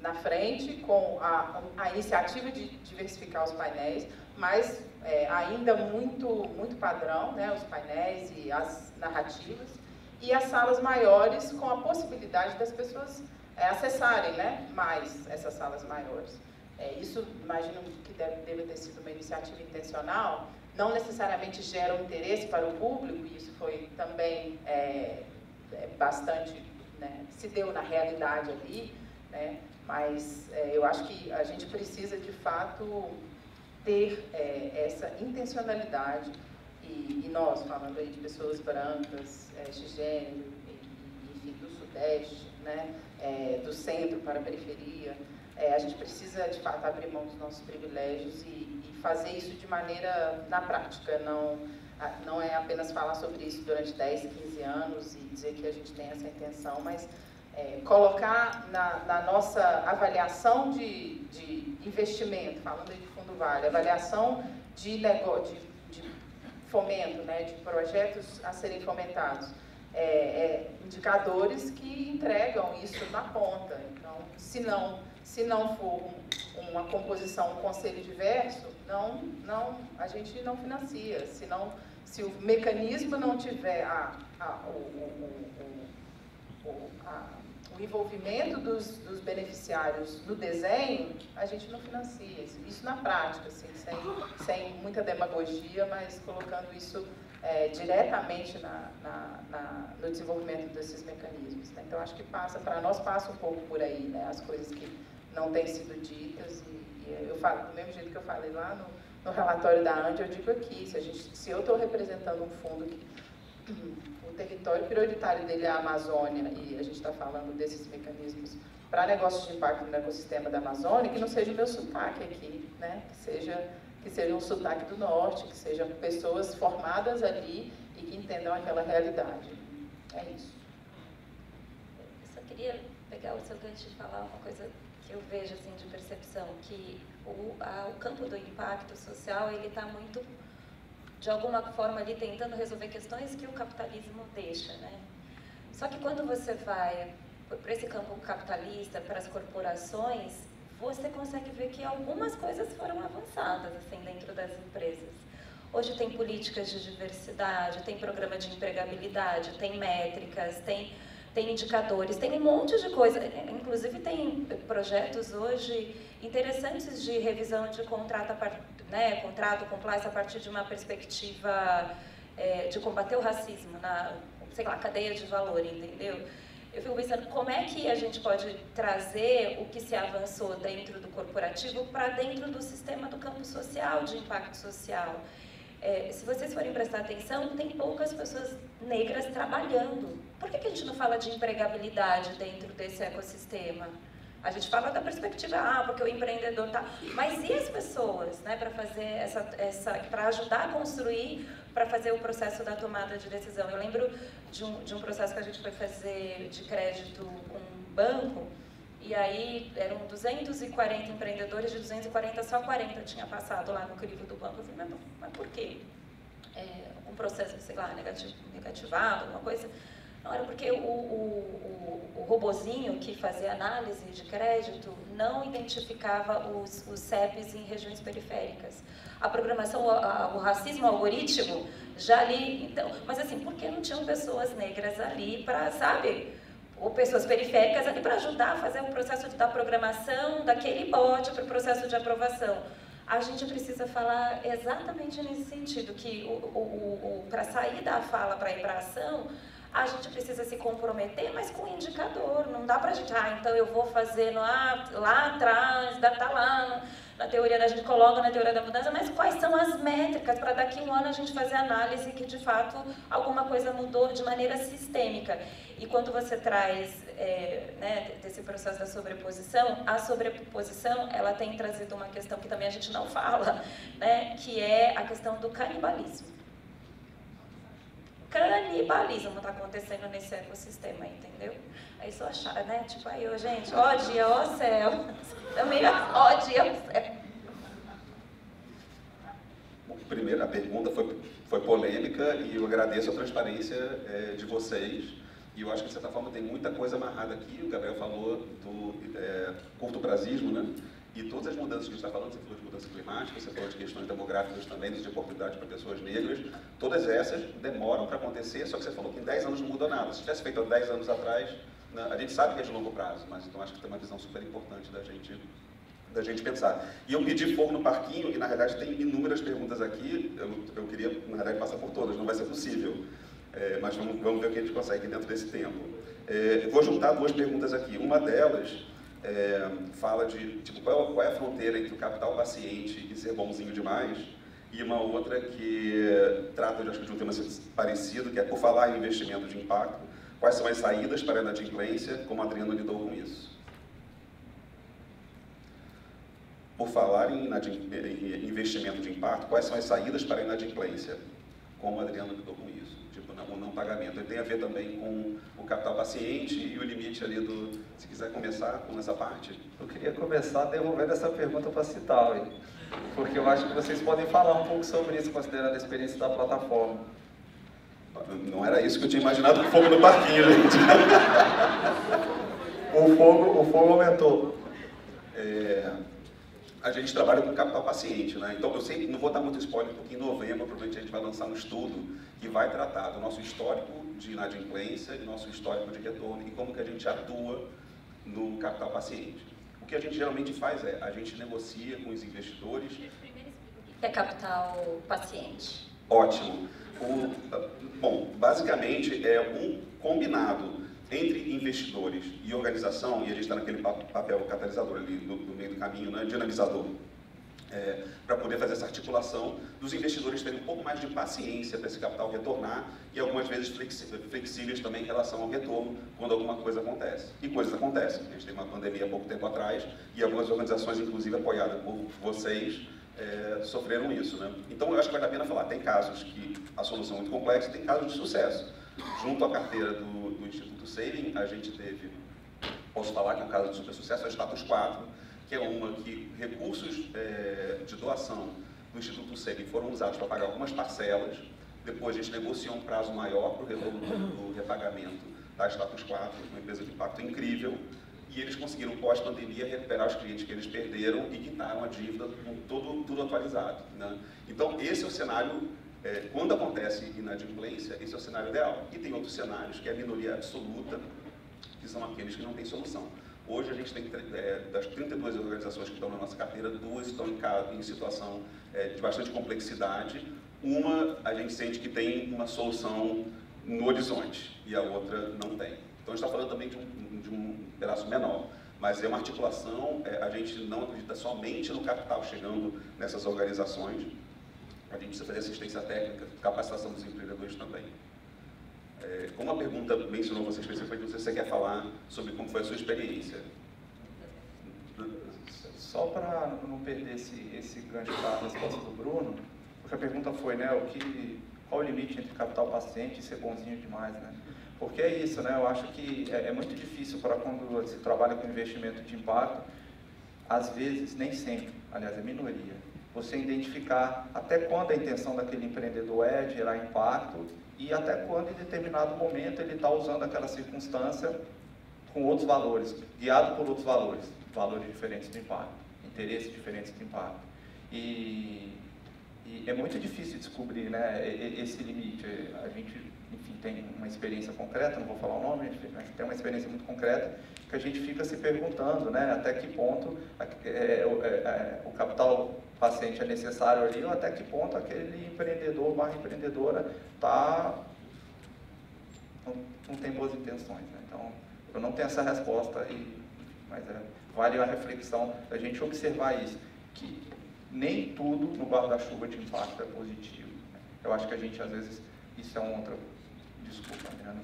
na frente com a iniciativa de diversificar os painéis, mas ainda muito padrão, né, os painéis e as narrativas, e as salas maiores com a possibilidade das pessoas acessarem, né, mais essas salas maiores. Isso, imagino que deve ter sido uma iniciativa intencional, não necessariamente gera um interesse para o público, e isso foi também bastante, né, se deu na realidade ali, né, mas eu acho que a gente precisa, de fato, ter essa intencionalidade, e nós, falando aí de pessoas brancas, cisgênero, enfim, do Sudeste, né, do centro para a periferia, a gente precisa, de fato, abrir mão dos nossos privilégios e fazer isso de maneira na prática, não é apenas falar sobre isso durante 10, 15 anos e dizer que a gente tem essa intenção, mas colocar na nossa avaliação de investimento, falando aí de Fundo Vale, avaliação de negócio, de fomento, né, de projetos a serem fomentados, indicadores que entregam isso na ponta. Então, se não for uma composição, um conselho diverso, a gente não financia. se o mecanismo não tiver o envolvimento dos beneficiários no desenho, a gente não financia isso na prática, assim, sem muita demagogia, mas colocando isso diretamente no desenvolvimento desses mecanismos, né? Então, acho que para nós passa um pouco por aí, né? As coisas que não têm sido ditas, e eu falo, do mesmo jeito que eu falei lá no relatório da ANDI, eu digo aqui, se eu estou representando um fundo que o território prioritário dele é a Amazônia, e a gente está falando desses mecanismos para negócios de impacto no ecossistema da Amazônia, que não seja o meu sotaque aqui, né? Que seja um sotaque do norte, que sejam pessoas formadas ali e que entendam aquela realidade. É isso. Eu só queria pegar o seu gancho de falar uma coisa que eu vejo assim, de percepção, que o campo do impacto social, ele está muito, de alguma forma, ali tentando resolver questões que o capitalismo deixa, né? Só que quando você vai para esse campo capitalista, para as corporações, você consegue ver que algumas coisas foram avançadas assim, dentro das empresas. Hoje tem políticas de diversidade, tem programa de empregabilidade, tem métricas, tem indicadores, tem um monte de coisa. Inclusive tem projetos hoje interessantes de revisão de contrato, né, contrato compliance a partir de uma perspectiva de combater o racismo na, sei lá, cadeia de valor, entendeu? Eu fico pensando como é que a gente pode trazer o que se avançou dentro do corporativo para dentro do sistema do campo social, de impacto social. Se vocês forem prestar atenção, tem poucas pessoas negras trabalhando. Por que a gente não fala de empregabilidade dentro desse ecossistema? A gente fala da perspectiva, porque o empreendedor está... Mas e as pessoas, né, para fazer para ajudar a construir, para fazer o processo da tomada de decisão? Eu lembro de um processo que a gente foi fazer de crédito com um banco, e aí eram 240 empreendedores, de 240, só 40 tinha passado lá no crivo do banco. Eu falei, mas por quê? Um processo, sei lá, negativado, alguma coisa? Não, era porque o robozinho que fazia análise de crédito não identificava os CEPs em regiões periféricas. A programação, o racismo, o algoritmo, já ali... Então, mas assim, por que não tinham pessoas negras ali para, sabe... ou pessoas periféricas ali para ajudar a fazer o processo da programação daquele bot para o processo de aprovação? A gente precisa falar exatamente nesse sentido, que para sair da fala para ir para a ação, a gente precisa se comprometer, mas com indicador. Não dá para a gente, então eu vou fazer lá atrás, está lá na teoria da gente, coloca na teoria da mudança, mas quais são as métricas para daqui a um ano a gente fazer análise que de fato alguma coisa mudou de maneira sistêmica. E quando você traz né, desse processo da sobreposição, a sobreposição ela tem trazido uma questão que também a gente não fala, né, que é a questão do canibalismo. Canibalismo está acontecendo nesse ecossistema, entendeu? Aí só achar, né? Tipo, aí, gente, ó dia, ó céu. Também, ó dia, ó céu. Primeiro, a pergunta foi polêmica e eu agradeço a transparência de vocês. E eu acho que, de certa forma, tem muita coisa amarrada aqui. O Gabriel falou do curto-prazismo, né? E todas as mudanças que a gente está falando, você falou de mudança climática, você falou de questões demográficas também, de oportunidade para pessoas negras, todas essas demoram para acontecer, só que você falou que em 10 anos não muda nada. Se tivesse feito há 10 anos atrás, a gente sabe que é de longo prazo, mas então acho que tem uma visão super importante da gente pensar. E eu pedi fogo no parquinho, e na realidade tem inúmeras perguntas aqui, eu queria, na realidade, passar por todas, não vai ser possível, mas vamos ver o que a gente consegue dentro desse tempo. Vou juntar duas perguntas aqui, uma delas... fala de tipo, qual é a fronteira entre o capital paciente e ser bonzinho demais, e uma outra que trata acho que de um tema parecido, que é por falar em investimento de impacto, quais são as saídas para a inadimplência, como a Adriana lidou com isso. Por falar em investimento de impacto, quais são as saídas para a inadimplência, como a Adriana lidou com isso. O não pagamento. Ele tem a ver também com o capital paciente e o limite ali do... Se quiser começar com essa parte. Eu queria começar devolvendo essa pergunta para a Citaui, porque eu acho que vocês podem falar um pouco sobre isso, considerando a experiência da plataforma. Não era isso que eu tinha imaginado com o fogo no parquinho, gente. O fogo aumentou. A gente trabalha com capital paciente, né? Então eu sempre não vou dar muito spoiler, porque em novembro provavelmente a gente vai lançar um estudo que vai tratar do nosso histórico de inadimplência e nosso histórico de retorno e como que a gente atua no capital paciente. O que a gente geralmente faz é, a gente negocia com os investidores... O que é capital paciente? Ótimo. Bom, basicamente é um combinado entre investidores e organização, e a gente está naquele papel catalisador ali do meio do caminho, né, dinamizador, para poder fazer essa articulação dos investidores terem um pouco mais de paciência para esse capital retornar e algumas vezes flexíveis também em relação ao retorno quando alguma coisa acontece. E coisas acontecem. A gente teve uma pandemia há pouco tempo atrás e algumas organizações, inclusive apoiadas por vocês, sofreram isso, né? Então eu acho que vale a pena falar, tem casos que a solução é muito complexa e tem casos de sucesso. Junto à carteira do Instituto Saving, a gente teve, posso falar que é um caso de super sucesso, é o Status 4, que é uma que recursos de doação do Instituto Saving foram usados para pagar algumas parcelas, depois a gente negociou um prazo maior para o retorno do repagamento da Status 4, uma empresa de impacto incrível, e eles conseguiram, pós-pandemia, recuperar os clientes que eles perderam e quitaram a dívida com tudo atualizado, né? Então, esse é o cenário, quando acontece inadimplência, esse é o cenário ideal. E tem outros cenários, que é a minoria absoluta, que são aqueles que não têm solução. Hoje, a gente tem, das 32 organizações que estão na nossa carteira, 2 estão em situação de bastante complexidade. Uma, a gente sente que tem uma solução no horizonte, e a outra não tem. Então, a gente está falando também de um pedaço menor, mas é uma articulação, a gente não acredita somente no capital chegando nessas organizações, a gente precisa fazer assistência técnica, capacitação dos empreendedores também. Como a pergunta mencionou você especificamente, você quer falar sobre como foi a sua experiência? Só para não perder esse gancho da resposta do Bruno, porque a pergunta foi, né, qual o limite entre capital paciente e ser bonzinho demais, né? Porque é isso, né? Eu acho que é muito difícil para quando se trabalha com investimento de impacto, às vezes, nem sempre, aliás, é minoria, você identificar até quando a intenção daquele empreendedor é gerar impacto e até quando, em determinado momento, ele está usando aquela circunstância com outros valores, guiado por outros valores diferentes do impacto, interesses diferentes do impacto. E é muito difícil descobrir, né, esse limite. A gente, enfim, tem uma experiência concreta, não vou falar o nome, mas tem uma experiência muito concreta, que a gente fica se perguntando, né, até que ponto o capital paciente é necessário ali, ou até que ponto aquele empreendedor / empreendedora não tem boas intenções, né? Então, eu não tenho essa resposta, mas vale a reflexão da gente observar isso, que nem tudo no guarda-chuva de impacto é positivo, né? Eu acho que a gente, às vezes, isso é um outro... Desculpa, né?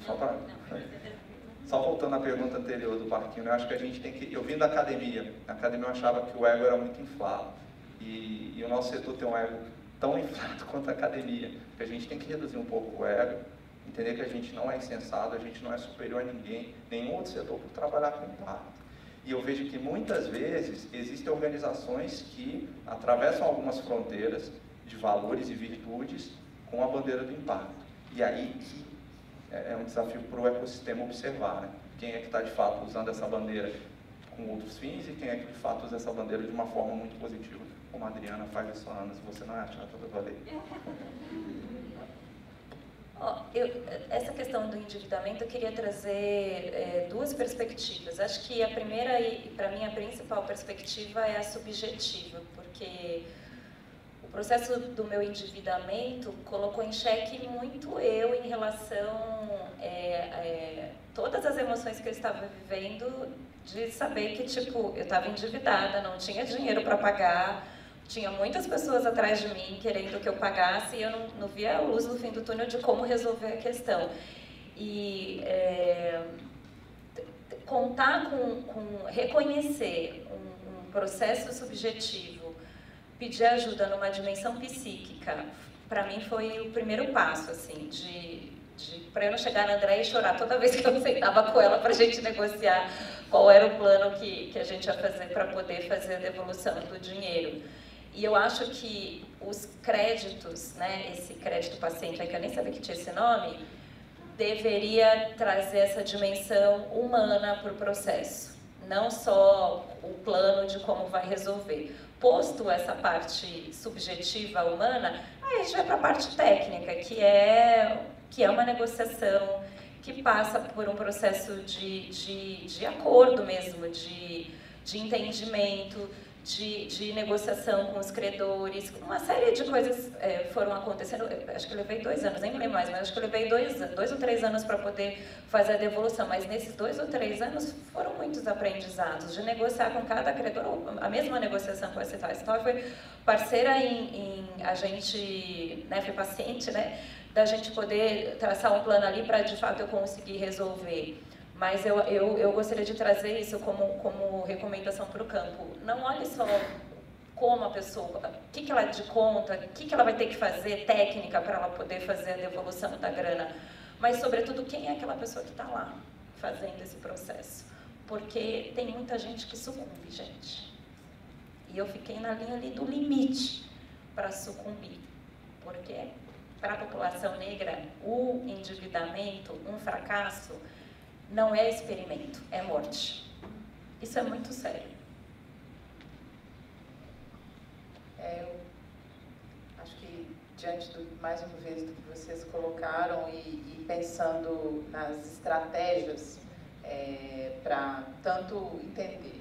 Só voltando à pergunta anterior do Parquinho, eu acho que a gente tem que... Eu vim da academia, na academia eu achava que o ego era muito inflado, e o nosso setor tem um ego tão inflado quanto a academia, que a gente tem que reduzir um pouco o ego, entender que a gente não é insensado, a gente não é superior a ninguém, nenhum outro setor por trabalhar com impacto. E eu vejo que muitas vezes existem organizações que atravessam algumas fronteiras de valores e virtudes com a bandeira do impacto. E aí que é um desafio para o ecossistema observar, né? Quem é que está de fato usando essa bandeira com outros fins e quem é que de fato usa essa bandeira de uma forma muito positiva, como a Adriana faz isso há anos, você não é a chata da baleia. Essa questão do endividamento, eu queria trazer 2 perspectivas. Acho que a primeira, e para mim a principal perspectiva, é a subjetiva, porque o processo do meu endividamento colocou em xeque muito eu em relação a todas as emoções que eu estava vivendo, de saber que, tipo, eu estava endividada, não tinha dinheiro para pagar, tinha muitas pessoas atrás de mim querendo que eu pagasse e eu não via a luz no fim do túnel de como resolver a questão. E contar reconhecer um processo subjetivo, pedir ajuda numa dimensão psíquica, para mim foi o primeiro passo, assim, para eu não chegar na Andréia e chorar toda vez que eu sentava com ela para a gente negociar qual era o plano que a gente ia fazer para poder fazer a devolução do dinheiro. E eu acho que os créditos, né, esse crédito paciente, que eu nem sabia que tinha esse nome, deveria trazer essa dimensão humana para o processo. não só o plano de como vai resolver. Posto essa parte subjetiva humana, aí a gente vai para a parte técnica, que é uma negociação que passa por um processo de acordo mesmo, de entendimento, de negociação com os credores. Uma série de coisas foram acontecendo. Acho que eu levei 2 anos, nem me lembro mais, mas acho que eu levei 2 ou 3 anos para poder fazer a devolução. Mas nesses 2 ou 3 anos foram muitos aprendizados de negociar com cada credor. A mesma negociação com a Cital. A Cital foi parceira a gente, né, foi paciente, né, da gente poder traçar um plano ali para de fato eu conseguir resolver. Mas eu gostaria de trazer isso como recomendação para o campo. Não olhe só como a pessoa, o que ela de conta, o que ela vai ter que fazer, técnica, para ela poder fazer a devolução da grana, mas, sobretudo, quem é aquela pessoa que está lá fazendo esse processo. Porque tem muita gente que sucumbe, gente. E eu fiquei na linha ali do limite para sucumbir. Porque, para a população negra, o endividamento, um fracasso, não é experimento, é morte. Isso é muito sério. Eu acho que, diante mais uma vez do que vocês colocaram e pensando nas estratégias para tanto entender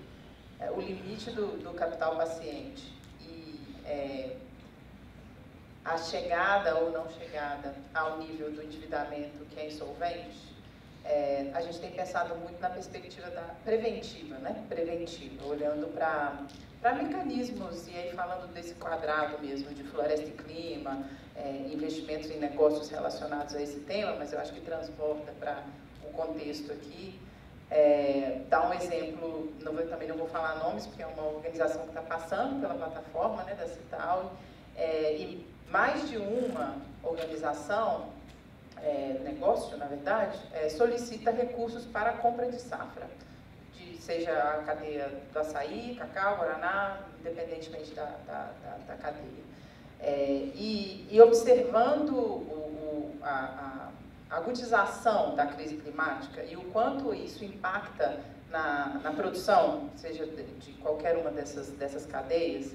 o limite do capital paciente e a chegada ou não chegada ao nível do endividamento que é insolvente, a gente tem pensado muito na perspectiva da preventiva, né? Preventiva, olhando para mecanismos, e aí falando desse quadrado mesmo, de floresta e clima, investimentos em negócios relacionados a esse tema, mas eu acho que transporta para o contexto aqui. Dar um exemplo, também não vou falar nomes, porque é uma organização que está passando pela plataforma, né, da Cital, e mais de uma organização, negócio, na verdade, solicita recursos para a compra de safra, seja a cadeia do açaí, cacau, guaraná, independentemente da cadeia. E observando a agudização da crise climática e o quanto isso impacta na produção, seja de qualquer uma dessas cadeias,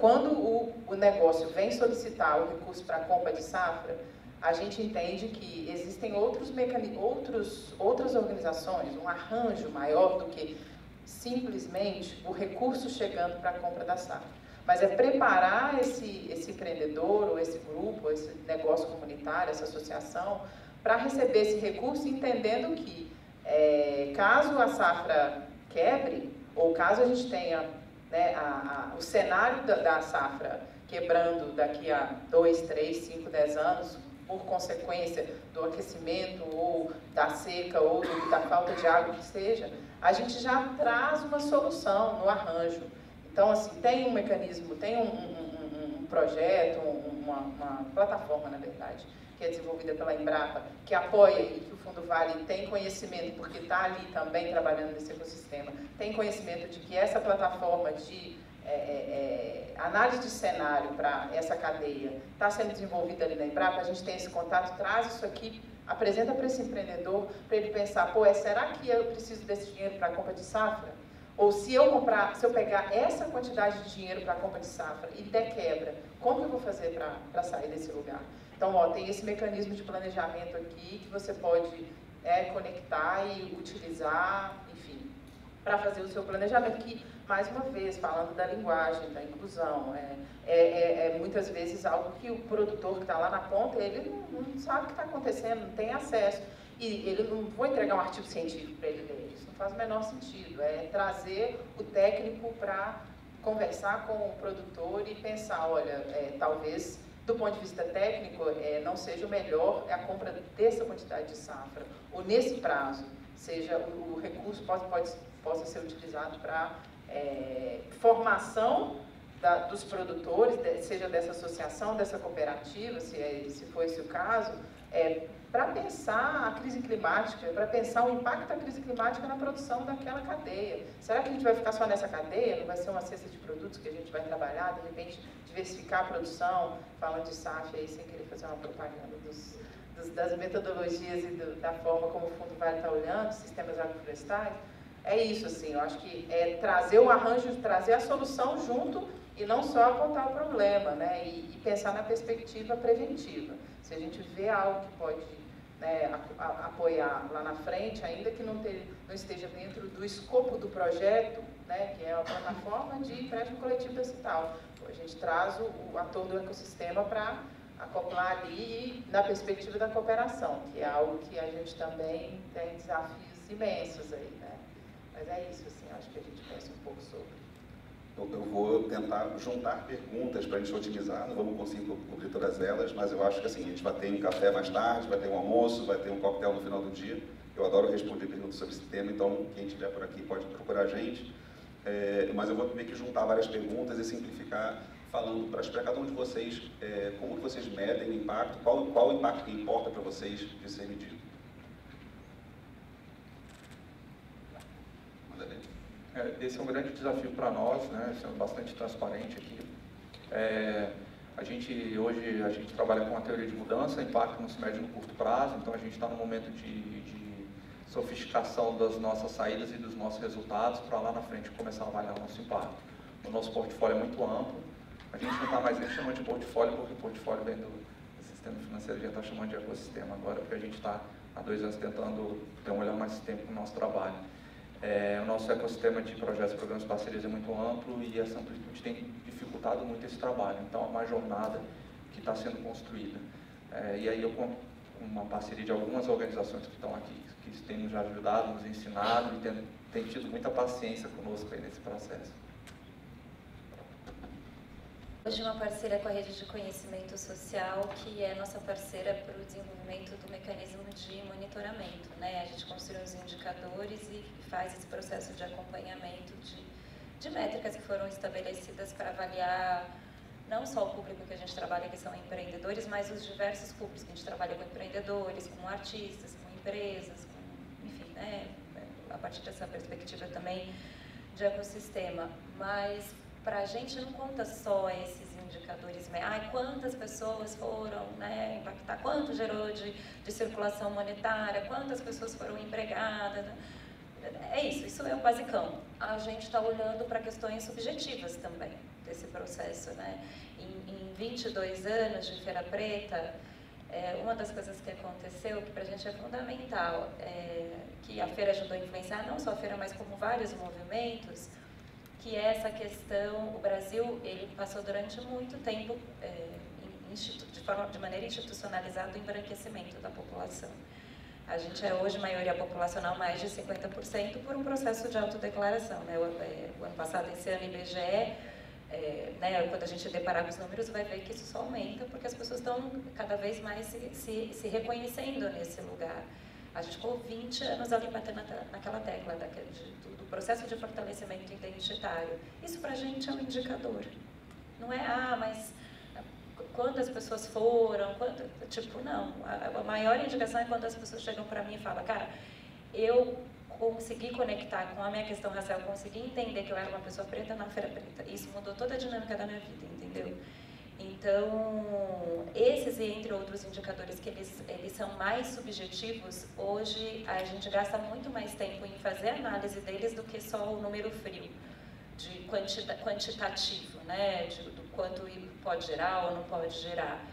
quando o negócio vem solicitar o recurso para a compra de safra, a gente entende que existem outras organizações, um arranjo maior do que simplesmente o recurso chegando para a compra da safra. Mas é preparar esse empreendedor, ou esse grupo, ou esse negócio comunitário, essa associação, para receber esse recurso, entendendo que, caso a safra quebre, ou caso a gente tenha, né, o cenário da safra quebrando daqui a 2, 3, 5, 10 anos, por consequência do aquecimento, ou da seca, ou da falta de água, que seja, a gente já traz uma solução no arranjo. Então, assim, tem um mecanismo, tem um projeto, uma plataforma, na verdade, que é desenvolvida pela Embrapa, que apoia e que o Fundo Vale tem conhecimento, porque está ali também trabalhando nesse ecossistema, tem conhecimento de que essa plataforma de análise de cenário para essa cadeia está sendo desenvolvida ali na Embrapa. A gente tem esse contato, traz isso aqui, apresenta para esse empreendedor, para ele pensar, será que eu preciso desse dinheiro para a compra de safra? Ou se eu pegar essa quantidade de dinheiro para a compra de safra e der quebra, como eu vou fazer para sair desse lugar? Então, tem esse mecanismo de planejamento aqui que você pode conectar e utilizar, enfim, para fazer o seu planejamento, que, mais uma vez, falando da linguagem, da inclusão, muitas vezes algo que o produtor que está lá na ponta, ele não sabe o que está acontecendo, não tem acesso. E ele não vou entregar um artigo científico para ele ler, isso não faz o menor sentido. É trazer o técnico para conversar com o produtor e pensar, olha, talvez, do ponto de vista técnico, não seja o melhor a compra dessa quantidade de safra, ou nesse prazo, seja o recurso possa ser utilizado para formação dos produtores, seja dessa associação, dessa cooperativa, se for esse o caso, para pensar a crise climática, para pensar o impacto da crise climática na produção daquela cadeia. Será que a gente vai ficar só nessa cadeia? Não vai ser uma cesta de produtos que a gente vai trabalhar, de repente diversificar a produção, falando de SAF aí, sem querer fazer uma propaganda das metodologias e da forma como o Fundo Vale está olhando, sistemas agroflorestais, é isso, assim, eu acho que é trazer o arranjo, trazer a solução junto e não só apontar o problema, né? E pensar na perspectiva preventiva. Se a gente vê algo que pode, né, apoiar lá na frente, ainda que não esteja dentro do escopo do projeto, né, que é a plataforma de empréstimo coletivo digital, a gente traz o ator do ecossistema para acoplar ali e na perspectiva da cooperação, que é algo que a gente também tem desafios imensos aí, né? Mas é isso, assim, acho que a gente pensa um pouco sobre. Eu vou tentar juntar perguntas para a gente otimizar, não vamos conseguir cobrir todas elas, mas eu acho que assim, a gente vai ter um café mais tarde, vai ter um almoço, vai ter um coquetel no final do dia. Eu adoro responder perguntas sobre esse tema, então quem estiver por aqui pode procurar a gente. Mas eu vou meio que juntar várias perguntas e simplificar, falando para cada um de vocês como que vocês medem o impacto, qual o impacto que importa para vocês de ser medido. Manda bem. Esse é um grande desafio para nós, né, sendo bastante transparente aqui. Hoje a gente trabalha com a teoria de mudança, impacto não se mede no curto prazo, então a gente está no momento de sofisticação das nossas saídas e dos nossos resultados para lá na frente começar a avaliar o nosso impacto. O nosso portfólio é muito amplo, a gente não está mais nem chamando de portfólio, porque o portfólio vem do sistema financeiro, a gente está chamando de ecossistema agora, porque a gente está há 2 anos tentando ter um olhar mais tempo no nosso trabalho. O nosso ecossistema de projetos, programas e parcerias é muito amplo e essa amplitude tem dificultado muito esse trabalho. Então, é uma jornada que está sendo construída. E aí eu conto com uma parceria de algumas organizações que estão aqui, que têm nos ajudado, nos ensinado e têm tido muita paciência conosco aí nesse processo. Hoje uma parceira com a Rede de Conhecimento Social, que é nossa parceira para o desenvolvimento do mecanismo de monitoramento, né? A gente construiu os indicadores e faz esse processo de acompanhamento de métricas que foram estabelecidas para avaliar não só o público que a gente trabalha, que são empreendedores, mas os diversos públicos que a gente trabalha com empreendedores, com artistas, com empresas, enfim, né? A partir dessa perspectiva também de ecossistema. Mas para a gente não conta só esses indicadores, quantas pessoas foram, né, impactar, quanto gerou de circulação monetária, quantas pessoas foram empregadas. É isso é o basicão. A gente está olhando para questões subjetivas também desse processo, né? Em 22 anos de Feira Preta, uma das coisas que aconteceu, que para a gente é fundamental, que a feira ajudou a influenciar, não só a feira, mas como vários movimentos, que é essa questão, o Brasil, ele passou durante muito tempo de maneira institucionalizada o embranquecimento da população. A gente é hoje maioria populacional, mais de 50%, por um processo de autodeclaração, né? O ano passado, esse ano, IBGE, né, quando a gente deparar com os números, vai ver que isso só aumenta, porque as pessoas estão cada vez mais se reconhecendo nesse lugar. A gente ficou 20 anos ali batendo naquela tecla do processo de fortalecimento identitário. Isso para a gente é um indicador. Não é, mas quantas pessoas foram, não. A maior indicação é quando as pessoas chegam para mim e falam, cara, eu consegui conectar com a minha questão racial, consegui entender que eu era uma pessoa preta na Feira Preta. Isso mudou toda a dinâmica da minha vida, entendeu? Então, esses e entre outros indicadores que eles são mais subjetivos, hoje a gente gasta muito mais tempo em fazer análise deles do que só o número frio, de quantitativo, né, do quanto pode gerar ou não pode gerar.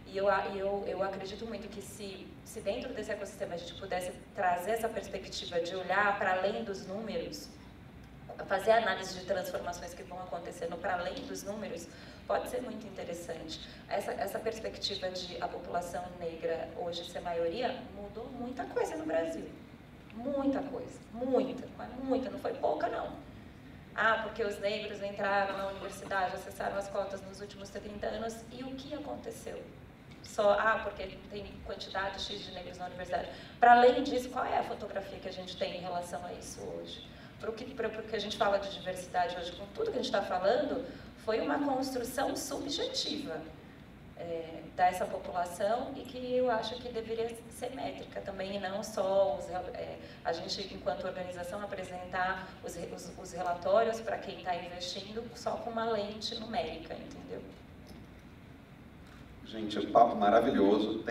E eu acredito muito que se dentro desse ecossistema a gente pudesse trazer essa perspectiva de olhar para além dos números, fazer análise de transformações que vão acontecendo para além dos números, pode ser muito interessante. Essa perspectiva de a população negra hoje ser maioria mudou muita coisa no Brasil. Muita coisa. Muita. Não foi pouca, não. Porque os negros entraram na universidade, acessaram as cotas nos últimos 30 anos. E o que aconteceu? Só, porque tem quantidade X de negros na universidade. Para além disso, qual é a fotografia que a gente tem em relação a isso hoje? Para o que a gente fala de diversidade hoje, com tudo que a gente está falando, foi uma construção subjetiva dessa população e que eu acho que deveria ser métrica também, e não só a gente, enquanto organização, apresentar os relatórios para quem está investindo só com uma lente numérica, entendeu? Gente, um papo maravilhoso.